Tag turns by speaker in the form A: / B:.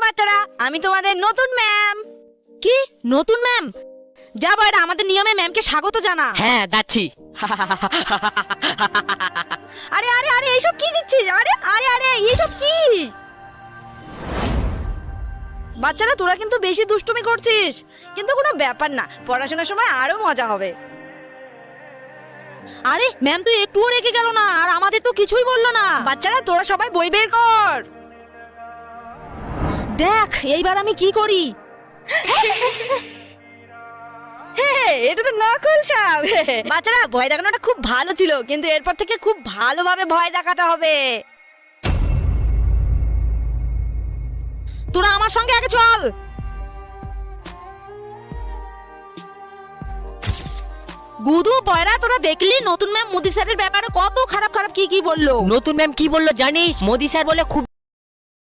A: বাচ্চারা, আমি তোমাদের নতুন ম্যাম।
B: কি নতুন ম্যাম? যা বয়রা, আমাদের নিয়মে ম্যামকে স্বাগত জানা।
C: হ্যাঁ যাচ্ছি।
A: আরে আরে আরে এইসব কি দিচ্ছিস? আরে আরে আরে এইসব কি? বাচ্চারা তোরা কিন্তু বেশি দুষ্টুমি করছিস, কিন্তু কোনো ব্যাপার না, পড়াশোনার সময় আরো মজা হবে।
B: আরে ম্যাম তো একটুও রেগে গেল না, আর আমাদের তো কিছুই বললো না।
A: বাচ্চারা তোরা সবাই বই বের কর।
B: দেখ এইবার আমি কি করি।
A: এটা তো নকল সাপ। বাচ্চারা ভয় দেখানোটা খুব ভালো ছিল, কিন্তু এরপর থেকে খুব ভালোভাবে ভয় দেখাতে হবে।
B: তোরা আমার সঙ্গে আগে চল। গুদু বয়রা, তোরা দেখলি নতুন ম্যাম মোদি স্যারের ব্যাপারে কত খারাপ খারাপ কি কি বললো।
C: নতুন ম্যাম কি বললো জানিস? মোদি স্যার বলে খুব